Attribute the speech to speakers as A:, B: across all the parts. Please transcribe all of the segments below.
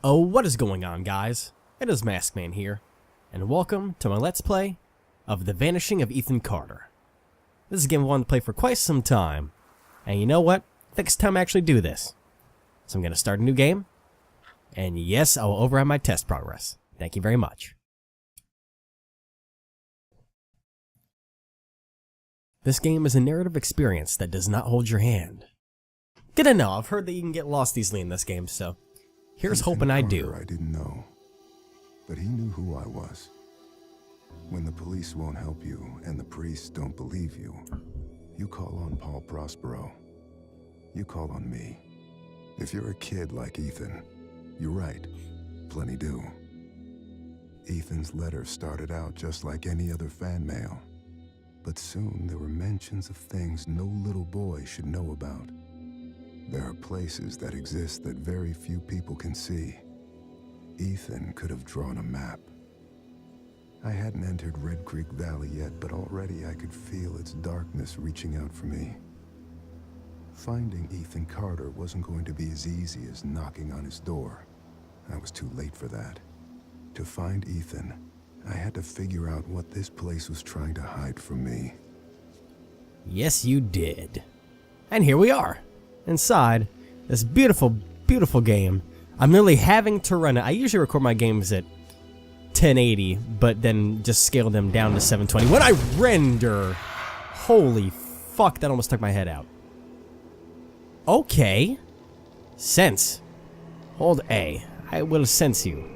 A: Oh, what is going on, guys? It is MaskMan here, and welcome to my Let's Play of The Vanishing of Ethan Carter. This is a game I wanted to play for quite some time, and you know what? I think it's time to actually do this. So I'm going to start a new game, and yes, I will override my test progress. Thank you very much. This game is a narrative experience that does not hold your hand. Good to know, I've heard that you can get lost easily in this game, so here's hoping I do.
B: I didn't know, but he knew who I was. When the police won't help you and the priests don't believe you, you call on Paul Prospero. You call on me. If you're a kid like Ethan, you're right, plenty do. Ethan's letter started out just like any other fan mail, but soon there were mentions of things no little boy should know about. There are places that exist that very few people can see. Ethan could have drawn a map. I hadn't entered Red Creek Valley yet, but already I could feel its darkness reaching out for me. Finding Ethan Carter wasn't going to be as easy as knocking on his door. I was too late for that. To find Ethan, I had to figure out what this place was trying to hide from me.
A: Yes, you did. And here we are, inside this beautiful, beautiful game. I'm literally having to run it. I usually record my games at 1080, but then just scale them down to 720. When I render, holy fuck, that almost took my head out. Okay. Sense. Hold A. I will sense you.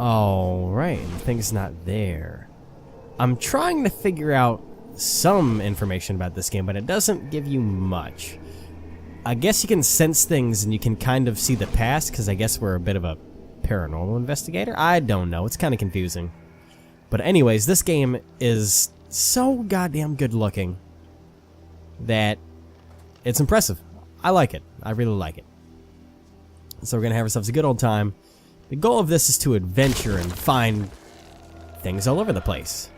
A: Alright, the thing's not there. I'm trying to figure out some information about this game, but it doesn't give you much. I guess you can sense things and you can kind of see the past, because I guess we're a bit of a paranormal investigator? I don't know, it's kind of confusing. But anyways, this game is so goddamn good looking that it's impressive. I like it. I really like it. So we're going to have ourselves a good old time. The goal of this is to adventure and find things all over the place.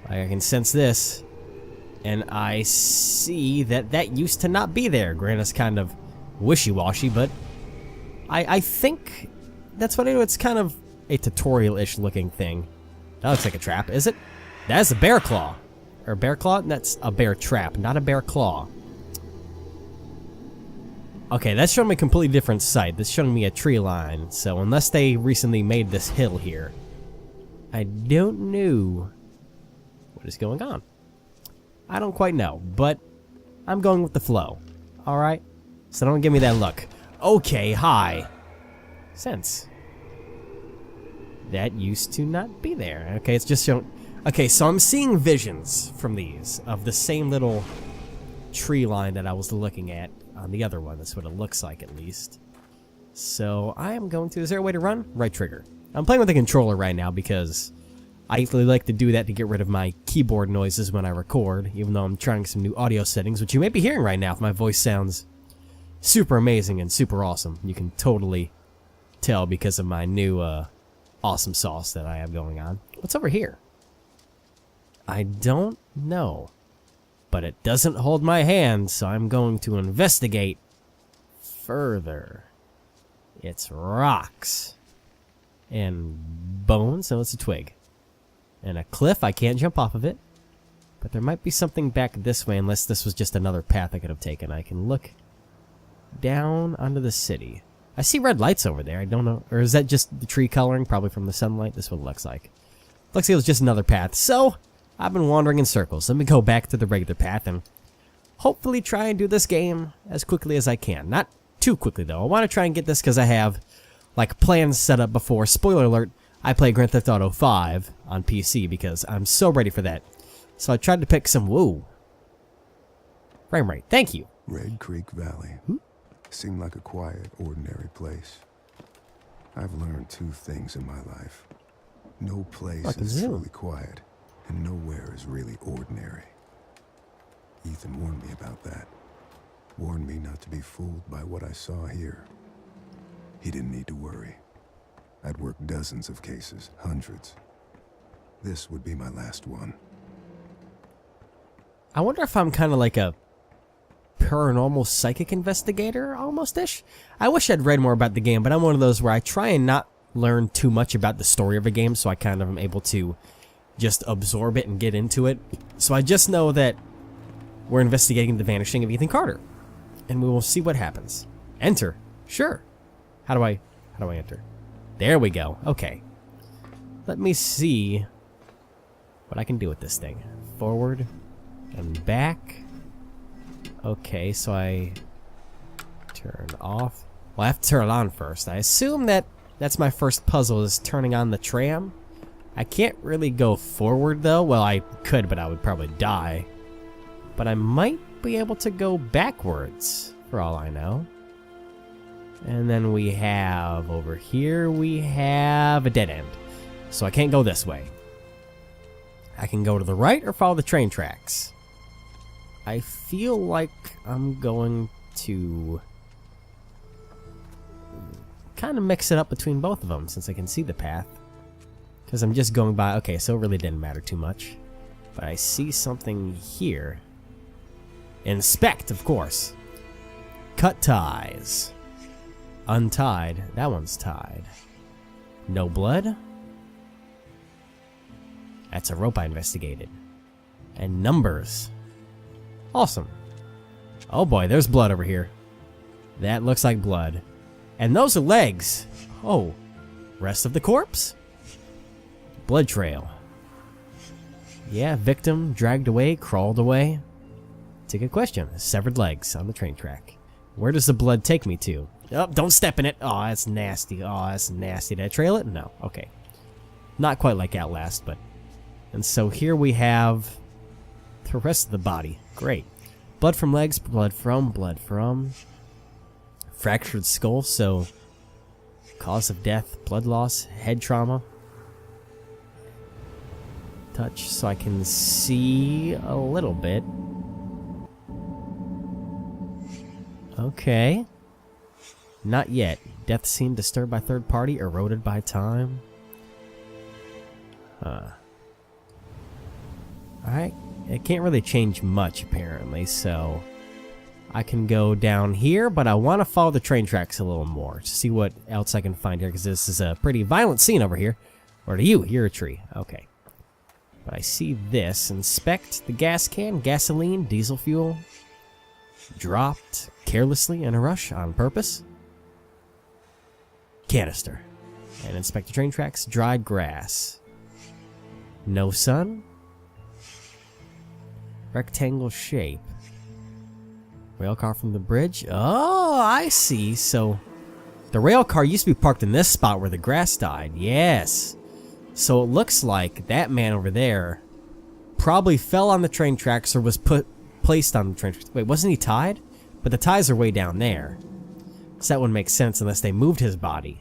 A: I can sense this, and I see that that used to not be there. Granted, it's kind of wishy-washy, but I think that's what I do. It's kind of a tutorial-ish looking thing. That looks like a trap, is it? That's a bear claw. Or a bear claw? That's a bear trap, not a bear claw. Okay, that's showing me a completely different site. That's showing me a tree line. So unless they recently made this hill here, I don't know what is going on. I don't quite know, but I'm going with the flow. Alright? So don't give me that look. Okay, hi. Sense. That used to not be there. Okay, it's just showing... Okay, so I'm seeing visions from these of the same little tree line that I was looking at on the other one. That's what it looks like, at least. So I am going to... Is there a way to run? Right trigger. I'm playing with the controller right now because I usually like to do that to get rid of my keyboard noises when I record, even though I'm trying some new audio settings, which you may be hearing right now if my voice sounds super amazing and super awesome. You can totally tell because of my new awesome sauce that I have going on. What's over here? I don't know, but it doesn't hold my hand, so I'm going to investigate further. It's rocks and bones. No, it's a twig. And a cliff, I can't jump off of it. But there might be something back this way, unless this was just another path I could have taken. I can look down onto the city. I see red lights over there. I don't know. Or is that just the tree coloring? Probably from the sunlight. This is what it looks like. Looks like it was just another path. So, I've been wandering in circles. Let me go back to the regular path and hopefully try and do this game as quickly as I can. Not too quickly, though. I want to try and get this because I have, like, plans set up before. Spoiler alert. I play Grand Theft Auto 5 on PC because I'm so ready for that. So I tried to pick some... Whoa. Frame rate. Thank you.
B: Red Creek Valley. Seemed like a quiet, ordinary place. I've learned two things in my life. No place is truly quiet, and nowhere is really ordinary. Ethan warned me about that. Warned me not to be fooled by what I saw here. He didn't need to worry. I'd worked dozens of cases, hundreds. This would be my last one.
A: I wonder if I'm kind of like a paranormal psychic investigator, almost-ish. I wish I'd read more about the game, but I'm one of those where I try and not learn too much about the story of a game, so I kind of am able to just absorb it and get into it. So I just know that we're investigating the vanishing of Ethan Carter, and we will see what happens. Enter. Sure. How do I enter? There we go. Okay. Let me see what I can do with this thing. Forward and back. Okay, so I turn off. Well, I have to turn it on first. I assume that that's my first puzzle, is turning on the tram. I can't really go forward though. Well, I could, but I would probably die. But I might be able to go backwards, for all I know. And then we have, over here, we have a dead end. So I can't go this way. I can go to the right or follow the train tracks. I feel like I'm going to kind of mix it up between both of them, since I can see the path. Because I'm just going by, okay, so it really didn't matter too much. But I see something here. Inspect, of course. Cut ties. Untied. That one's tied. No blood. That's a rope I investigated. And numbers. Awesome. Oh boy, there's blood over here. That looks like blood. And those are legs. Oh. Rest of the corpse? Blood trail. Yeah, victim dragged away, crawled away. It's a good question. Severed legs on the train track. Where does the blood take me to? Oh, don't step in it. Oh, that's nasty. Oh, that's nasty. Did I trail it? No. Okay. Not quite like Outlast, but... And so here we have the rest of the body. Great. Blood from legs, blood from. Fractured skull, so... Cause of death, blood loss, head trauma. Touch so I can see a little bit. Okay. Not yet. Death scene disturbed by third party, eroded by time. Alright. It can't really change much, apparently, so... I can go down here, but I want to follow the train tracks a little more to see what else I can find here, because this is a pretty violent scene over here. Or to you, you're a tree. Okay. But I see this. Inspect the gas can, gasoline, diesel fuel. Dropped carelessly in a rush on purpose. Canister. And inspect the train tracks, dried grass. No sun. Rectangle shape. Rail car from the bridge. Oh, I see. So, the rail car used to be parked in this spot where the grass died. Yes. So it looks like that man over there probably fell on the train tracks or was placed on the train tracks. Wait, wasn't he tied? But the ties are way down there. So that wouldn't make sense unless they moved his body.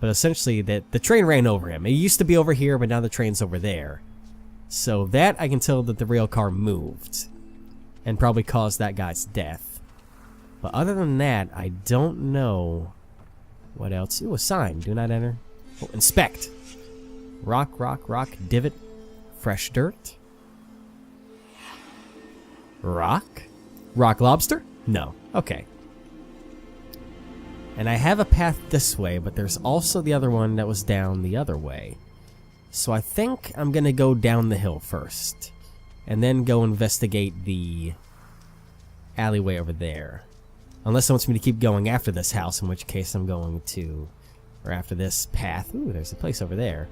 A: But essentially, the train ran over him. It used to be over here, but now the train's over there. So that I can tell that the rail car moved. And probably caused that guy's death. But other than that, I don't know what else. Ooh, a sign. Do not enter. Oh, inspect. Rock, divot. Fresh dirt. Rock? Rock lobster? No. Okay. And I have a path this way, but there's also the other one that was down the other way. So I think I'm going to go down the hill first. And then go investigate the alleyway over there. Unless it wants me to keep going after this house, in which case I'm going to... Or after this path. Ooh, there's a place over there.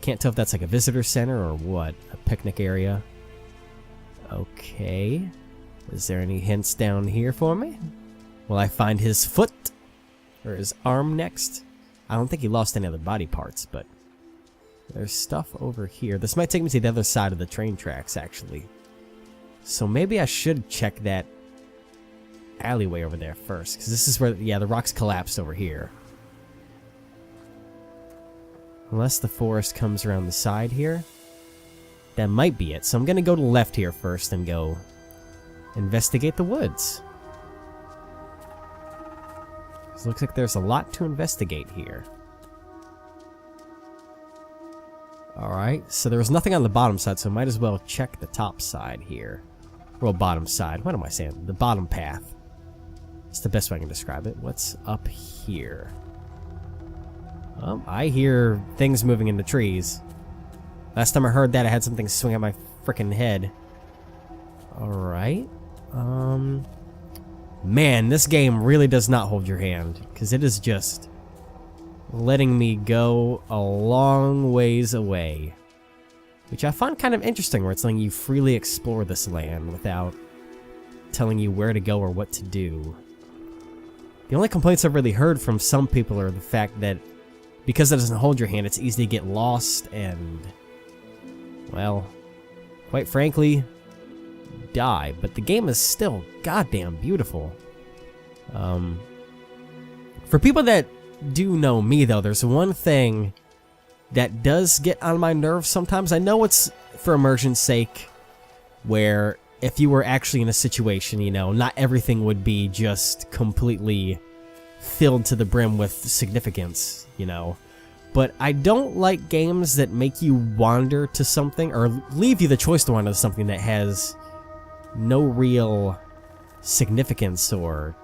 A: Can't tell if that's like a visitor center or what. A picnic area. Okay. Is there any hints down here for me? Will I find his foot? Or his arm next? I don't think he lost any other body parts, but... There's stuff over here. This might take me to the other side of the train tracks, actually. So maybe I should check that alleyway over there first. Because this is where, yeah, the rocks collapsed over here. Unless the forest comes around the side here. That might be it. So I'm going to go to the left here first and go investigate the woods. It looks like there's a lot to investigate here. Alright, so there was nothing on the bottom side, so I might as well check the top side here. Well, bottom side. What am I saying? The bottom path. It's the best way I can describe it. What's up here? I hear things moving in the trees. Last time I heard that, I had something swing at my frickin' head. Alright. Man, this game really does not hold your hand. Because it is just letting me go a long ways away. Which I find kind of interesting, where it's letting you freely explore this land without telling you where to go or what to do. The only complaints I've really heard from some people are the fact that because it doesn't hold your hand, it's easy to get lost and, well, quite frankly, die. But the game is still goddamn beautiful. For people that do know me, though, there's one thing that does get on my nerves sometimes. I know it's for immersion's sake, where if you were actually in a situation, you know, not everything would be just completely filled to the brim with significance, you know. But I don't like games that make you wander to something, or leave you the choice to wander to something that has no real significance or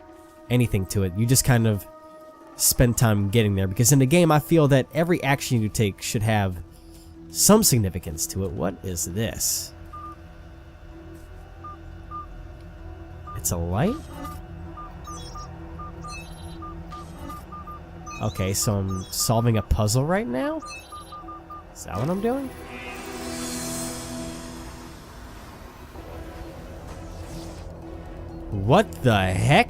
A: anything to it. You just kind of spend time getting there, because in the game I feel that every action you take should have some significance to it. What is this? It's a light? Okay, so I'm solving a puzzle right now? Is that what I'm doing? What the heck?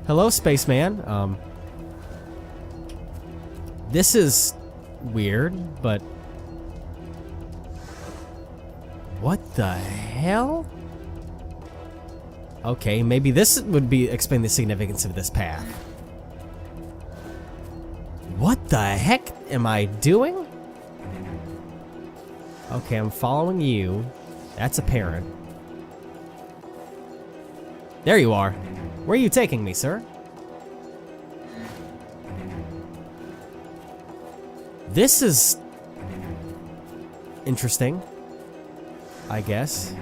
A: Hello, spaceman. This is weird, but what the hell? Okay, maybe this would explain the significance of this path. What the heck am I doing? Okay, I'm following you. That's apparent. There you are. Where are you taking me, sir? This is interesting, I guess.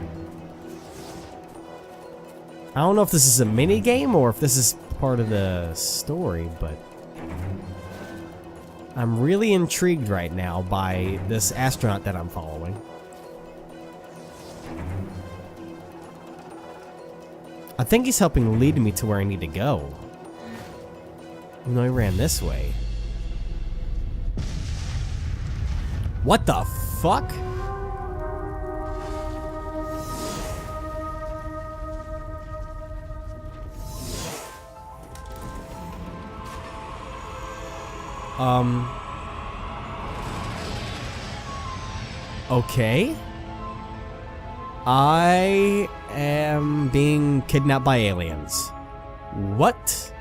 A: I don't know if this is a mini game or if this is part of the story, but I'm really intrigued right now by this astronaut that I'm following. I think he's helping lead me to where I need to go. Even though he ran this way. What the fuck? Okay. I am being kidnapped by aliens. What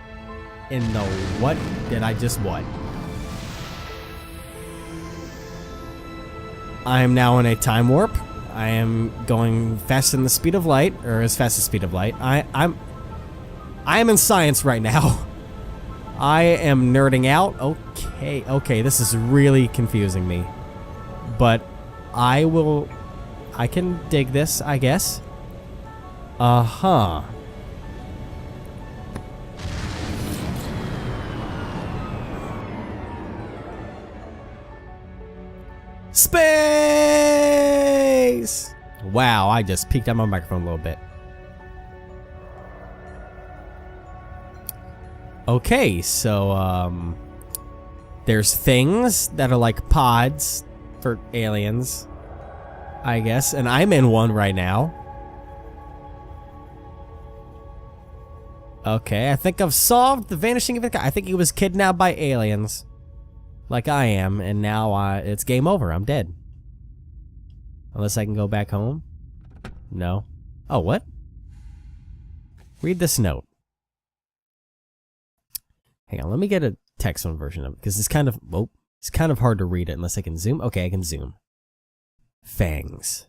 A: in the what did I just what? I am now in a time warp. I am going faster than the speed of light, or as fast as the speed of light. I am in science right now. I am nerding out. Okay, this is really confusing me. But I can dig this, I guess. Uh-huh. Space! Wow, I just peeked out my microphone a little bit. Okay, so, there's things that are like pods for aliens, I guess, and I'm in one right now. Okay, I think I've solved the vanishing of the guy. I think he was kidnapped by aliens, like I am, and now it's game over. I'm dead. Unless I can go back home. No. Oh, what? Read this note. Hang on, let me get a text one version of it, because it's kind of hard to read it unless I can zoom. Okay, I can zoom. Fangs.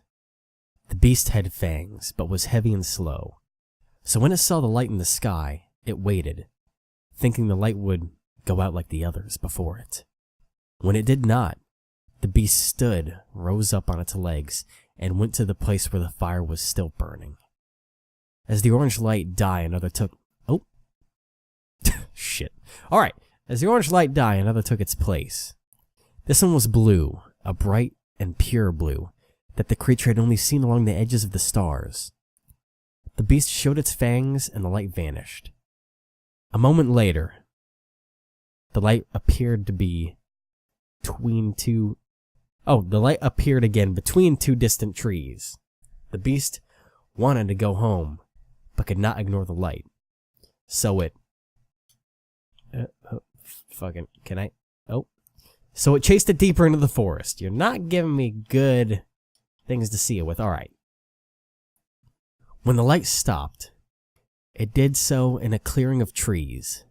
A: The beast had fangs, but was heavy and slow. So when it saw the light in the sky, it waited, thinking the light would go out like the others before it. When it did not, the beast stood, rose up on its legs, and went to the place where the fire was still burning. As the orange light died, another took... Oh. Shit. Alright. As the orange light died, another took its place. This one was blue, a bright and pure blue, that the creature had only seen along the edges of the stars. The beast showed its fangs, and the light vanished. A moment later, the light appeared to be between two... Oh, the light appeared again between two distant trees. The beast wanted to go home, but could not ignore the light. So it... fucking... Can I... Oh. So it chased it deeper into the forest. You're not giving me good things to see it with. Alright. When the light stopped, it did so in a clearing of trees.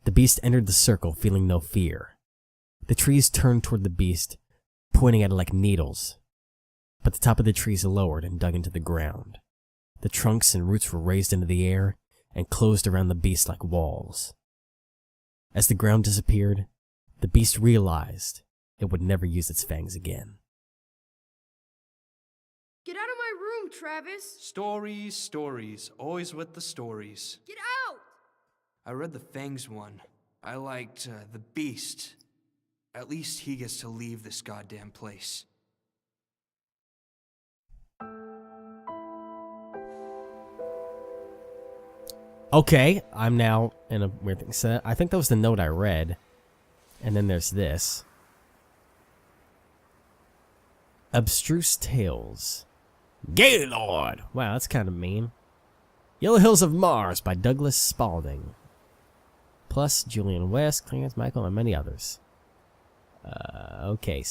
A: The beast entered the circle, feeling no fear. The trees turned toward the beast, pointing at it like needles. But the top of the trees lowered and dug into the ground. The trunks and roots were raised into the air and closed around the beast like walls. As the ground disappeared, the beast realized it would never use its fangs again.
C: Get out of my room, Travis!
D: Stories, stories. Always with the stories.
C: Get out!
D: I read the Fangs one. I liked the Beast. At least he gets to leave this goddamn place.
A: Okay, I'm now in a weird thing. So I think that was the note I read. And then there's this. Abstruse Tales. Gaylord! Wow, that's kind of mean. Yellow Hills of Mars by Douglas Spalding. Plus Julian West, Clarence Michael, and many others. Okay.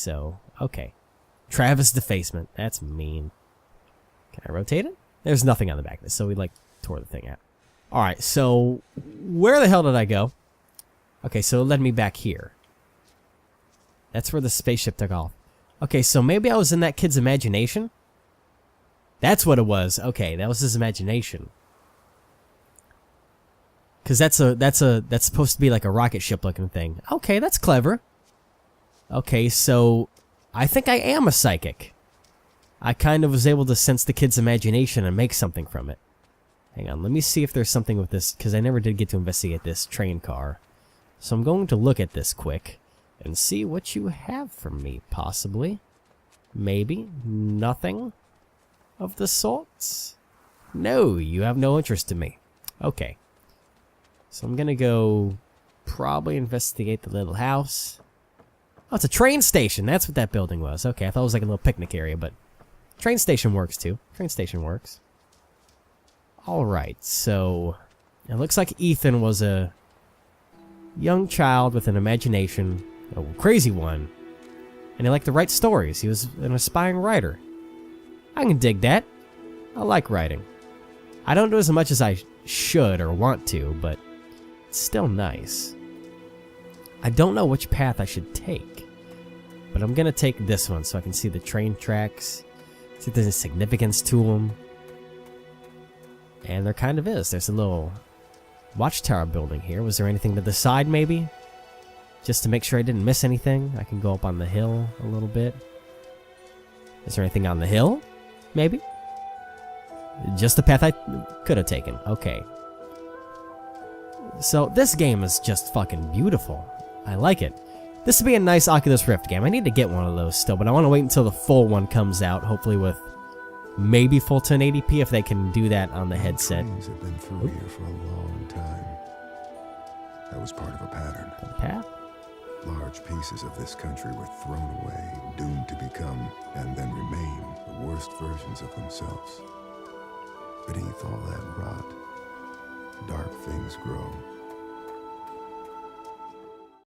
A: Travis Defacement. That's mean. Can I rotate it? There's nothing on the back of this, so we like tore the thing out. Alright, so where the hell did I go? Okay, so it led me back here. That's where the spaceship took off. Okay, so maybe I was in that kid's imagination? That's what it was. Okay, that was his imagination. Cause that's supposed to be like a rocket ship looking thing. Okay, that's clever. Okay, so I think I am a psychic. I kind of was able to sense the kid's imagination and make something from it. Hang on, let me see if there's something with this, because I never did get to investigate this train car. So I'm going to look at this quick and see what you have for me, possibly. Maybe. Nothing of the sorts? No, you have no interest in me. Okay. So I'm gonna go probably investigate the little house. Oh, it's a train station. That's what that building was. Okay, I thought it was like a little picnic area, but train station works too. Train station works. Alright, so it looks like Ethan was a young child with an imagination, a crazy one, and he liked to write stories. He was an aspiring writer. I can dig that. I like writing. I don't do as much as I should or want to, but it's still nice. I don't know which path I should take, but I'm gonna take this one so I can see the train tracks, see if there's a significance to them. And there kind of is. There's a little watchtower building here. Was there anything to the side, maybe? Just to make sure I didn't miss anything. I can go up on the hill a little bit. Is there anything on the hill? Maybe? Just the path I could have taken. Okay. So, this game is just fucking beautiful. I like it. This would be a nice Oculus Rift game. I need to get one of those still, but I want to wait until the full one comes out, hopefully with maybe full 1080p if they can do that on the headset.
B: Things have been through here for a long time. That was part of a pattern.
A: The path?
B: Large pieces of this country were thrown away, doomed to become, and then remain, the worst versions of themselves. Beneath all that rot, dark things grow.